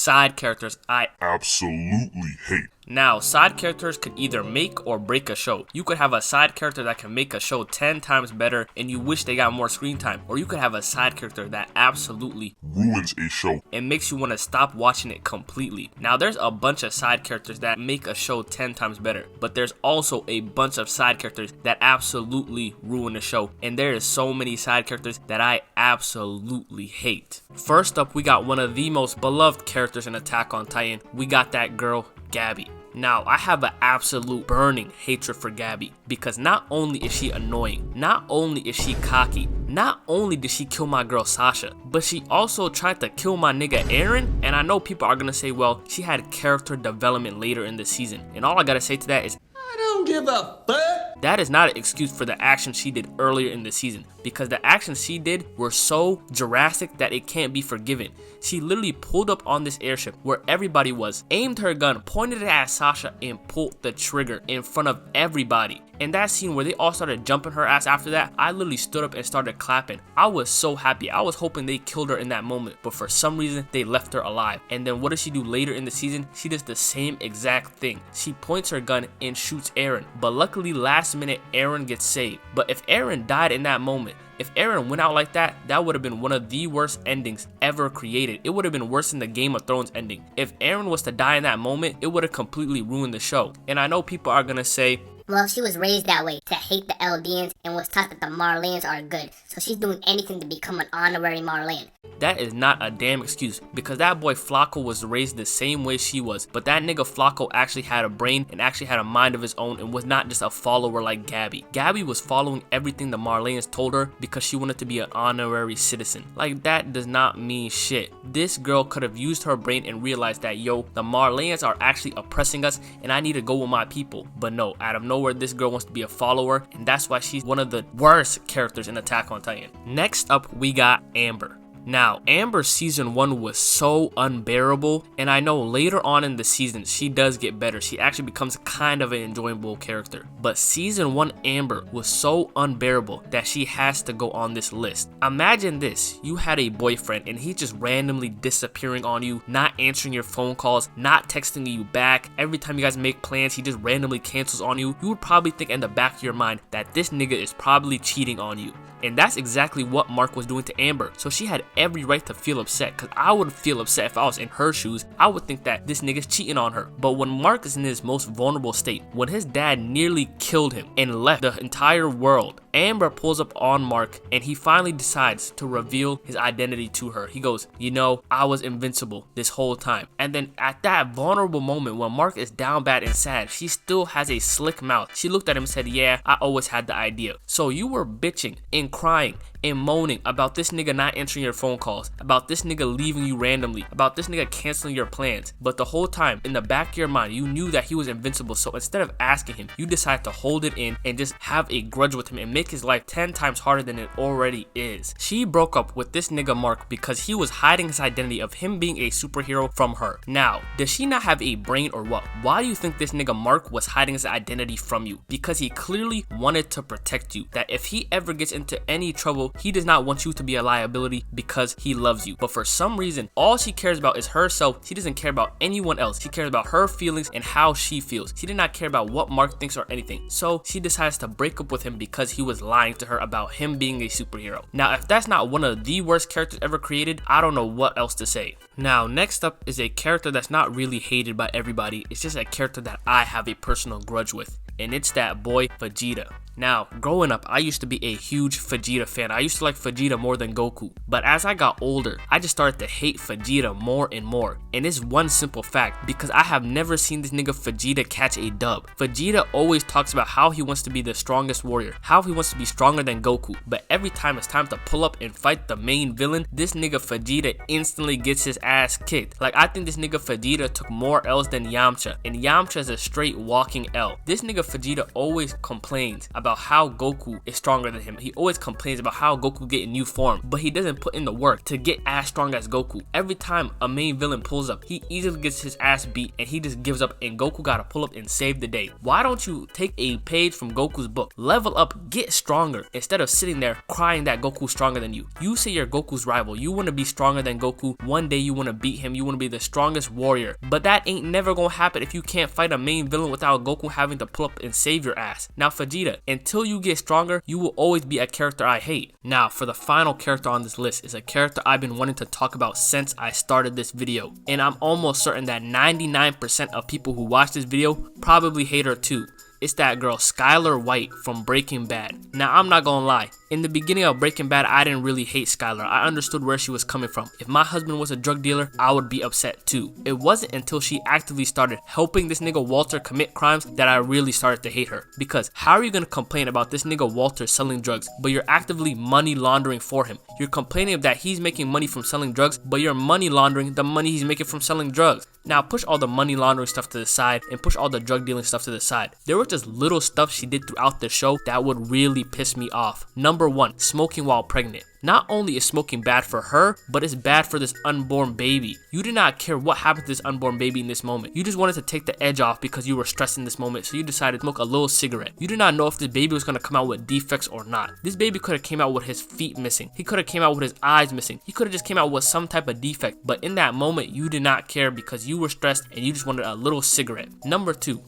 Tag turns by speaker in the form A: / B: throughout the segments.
A: Side characters I
B: absolutely hate.
A: Now, side characters could either make or break a show. You could have a side character that can make a show 10 times better and you wish they got more screen time. Or you could have a side character that absolutely
B: ruins a show
A: and makes you want to stop watching it completely. Now, there's a bunch of side characters that make a show 10 times better. But there's also a bunch of side characters that absolutely ruin the show. And there is so many side characters that I absolutely hate. First up, we got one of the most beloved characters in Attack on Titan. We got that girl, Gabby. Now, I have an absolute burning hatred for Gabby because not only is she annoying, not only is she cocky, not only did she kill my girl Sasha, but she also tried to kill my nigga Eren. And I know people are gonna say, well, she had character development later in the season. And all I gotta say to that is,
C: I don't give a fuck.
A: That is not an excuse for the actions she did earlier in the season, because the actions she did were so drastic that it can't be forgiven. She literally pulled up on this airship where everybody was, aimed her gun, pointed it at Sasha, and pulled the trigger in front of everybody. And that scene where they all started jumping her ass after that, I literally stood up and started clapping. I was so happy. I was hoping they killed her in that moment, but for some reason they left her alive. And then what does she do later in the season? She does the same exact thing. She points her gun and shoots Eren, but luckily last minute Eren gets saved. But if Eren died in that moment, if Eren went out like that, that would have been one of the worst endings ever created. It would have been worse than the Game of Thrones ending. If Eren was to die in that moment, it would have completely ruined the show. And I know people are gonna say,
D: well, she was raised that way, to hate the Eldians, and was taught that the Marleyans are good. So she's doing anything to become an honorary Marleyan.
A: That is not a damn excuse, because that boy Flacco was raised the same way she was. But that nigga Flacco actually had a brain and actually had a mind of his own and was not just a follower like Gabby. Gabby was following everything the Marleyans told her because she wanted to be an honorary citizen. Like, that does not mean shit. This girl could have used her brain and realized that, yo, the Marleyans are actually oppressing us and I need to go with my people. But no, out of nowhere, this girl wants to be a follower, and that's why she's one of the worst characters in Attack on Titan. Next up, we got Amber. Now, Amber season 1 was so unbearable, and I know later on in the season she does get better. She actually becomes kind of an enjoyable character. But season 1 Amber was so unbearable that she has to go on this list. Imagine this, you had a boyfriend and he's just randomly disappearing on you, not answering your phone calls, not texting you back. Every time you guys make plans, he just randomly cancels on you. You would probably think in the back of your mind that this nigga is probably cheating on you. And that's exactly what Mark was doing to Amber. So she had every right to feel upset, because I would feel upset if I was in her shoes. I would think that this nigga's cheating on her. But when Mark is in his most vulnerable state, when his dad nearly killed him and left the entire world, Amber pulls up on Mark and he finally decides to reveal his identity to her. He goes, you know, I was invincible this whole time. And then at that vulnerable moment when Mark is down bad and sad, she still has a slick mouth. She looked at him and said, yeah, I always had the idea. So you were bitching and crying and moaning about this nigga not answering your phone calls, about this nigga leaving you randomly, about this nigga canceling your plans. But the whole time, in the back of your mind, you knew that he was invincible. So instead of asking him, you decided to hold it in and just have a grudge with him and make his life 10 times harder than it already is. She broke up with this nigga Mark because he was hiding his identity of him being a superhero from her. Now, does she not have a brain or what? Why do you think this nigga Mark was hiding his identity from you? Because he clearly wanted to protect you. That if he ever gets into any trouble, he does not want you to be a liability because he loves you. But for some reason, all she cares about is herself. She doesn't care about anyone else. She cares about her feelings and how she feels. She did not care about what Mark thinks or anything. So she decides to break up with him because he was lying to her about him being a superhero. Now, if that's not one of the worst characters ever created, I don't know what else to say. Now, next up is a character that's not really hated by everybody. It's just a character that I have a personal grudge with, and it's that boy Vegeta. Now, growing up, I used to be a huge Vegeta fan. I used to like Vegeta more than Goku. But as I got older, I just started to hate Vegeta more and more. And it's one simple fact, because I have never seen this nigga Vegeta catch a dub. Vegeta always talks about how he wants to be the strongest warrior, how he wants to be stronger than Goku. But every time it's time to pull up and fight the main villain, this nigga Vegeta instantly gets his ass kicked. Like, I think this nigga Vegeta took more L's than Yamcha, and Yamcha is a straight walking L. This nigga Vegeta always complains about how Goku is stronger than him. He always complains about how Goku get in new form, but he doesn't put in the work to get as strong as Goku. Every time a main villain pulls up, he easily gets his ass beat and he just gives up, and Goku gotta pull up and save the day. Why don't you take a page from Goku's book, level up, get stronger, instead of sitting there crying that Goku's stronger than you? You say you're Goku's rival, you want to be stronger than Goku, one day you want to beat him, you want to be the strongest warrior, but that ain't never gonna happen if you can't fight a main villain without Goku having to pull up and save your ass. Now Vegeta, until you get stronger, you will always be a character I hate. Now for the final character on this list is a character I've been wanting to talk about since I started this video, and I'm almost certain that 99% of people who watch this video probably hate her too. It's that girl Skyler White from Breaking Bad. Now I'm not gonna lie, in the beginning of Breaking Bad I didn't really hate Skyler. I understood where she was coming from. If my husband was a drug dealer, I would be upset too. It wasn't until she actively started helping this nigga Walter commit crimes that I really started to hate her. Because how are you gonna complain about this nigga Walter selling drugs, but you're actively money laundering for him? You're complaining that he's making money from selling drugs, but you're money laundering the money he's making from selling drugs. Now push all the money laundering stuff to the side and push all the drug dealing stuff to the side. There were just little stuff she did throughout the show that would really piss me off. Number 1, smoking while pregnant. Not only is smoking bad for her, but it's bad for this unborn baby. You did not care what happened to this unborn baby in this moment. You just wanted to take the edge off because you were stressed in this moment, so you decided to smoke a little cigarette. You did not know if this baby was going to come out with defects or not. This baby could have came out with his feet missing. He could have came out with his eyes missing. He could have just came out with some type of defect. But in that moment, you did not care because you were stressed and you just wanted a little cigarette. Number 2.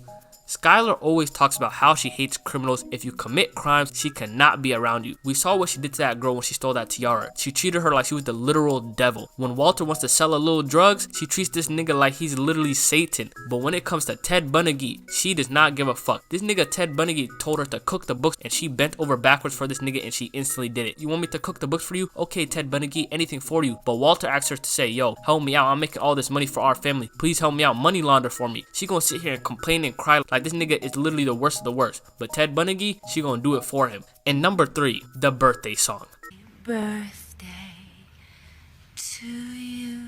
A: Skyler always talks about how she hates criminals. If you commit crimes, she cannot be around you. We saw what she did to that girl when she stole that tiara. She treated her like she was the literal devil. When Walter wants to sell a little drugs, she treats this nigga like he's literally Satan. But when it comes to Ted Bundy, she does not give a fuck. This nigga Ted Bundy told her to cook the books and she bent over backwards for this nigga and she instantly did it. You want me to cook the books for you? Okay, Ted Bundy, anything for you. But Walter asked her to say, yo, help me out. I'm making all this money for our family. Please help me out. Money launder for me. She gonna sit here and complain and cry like this nigga is literally the worst of the worst. But Ted Bundy, she gonna do it for him. And number 3, the birthday song.
E: Birthday to you.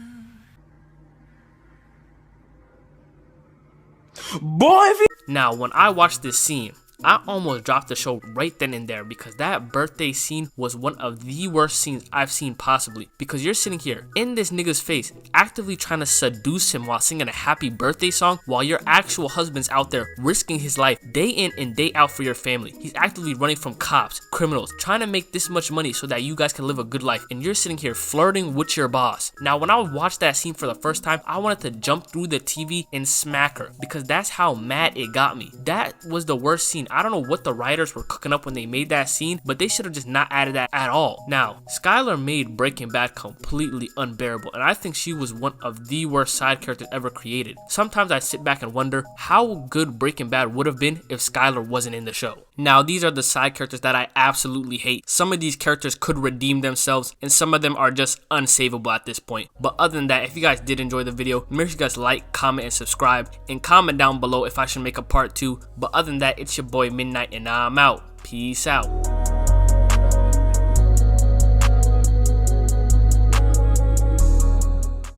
C: Boy, if
A: Now, when I watched this scene, I almost dropped the show right then and there because that birthday scene was one of the worst scenes I've seen possibly. Because you're sitting here in this nigga's face actively trying to seduce him while singing a happy birthday song while your actual husband's out there risking his life day in and day out for your family. He's actively running from cops, criminals, trying to make this much money so that you guys can live a good life, and you're sitting here flirting with your boss. Now when I watched that scene for the first time, I wanted to jump through the TV and smack her because that's how mad it got me. That was the worst scene. I don't know what the writers were cooking up when they made that scene, but they should have just not added that at all. Now, Skyler made Breaking Bad completely unbearable, and I think she was one of the worst side characters ever created. Sometimes I sit back and wonder how good Breaking Bad would have been if Skyler wasn't in the show. Now, these are the side characters that I absolutely hate. Some of these characters could redeem themselves, and some of them are just unsavable at this point. But other than that, if you guys did enjoy the video, make sure you guys like, comment, and subscribe, and comment down below if I should make a part 2. But other than that, it's your boy Midnight, and I'm out. Peace out.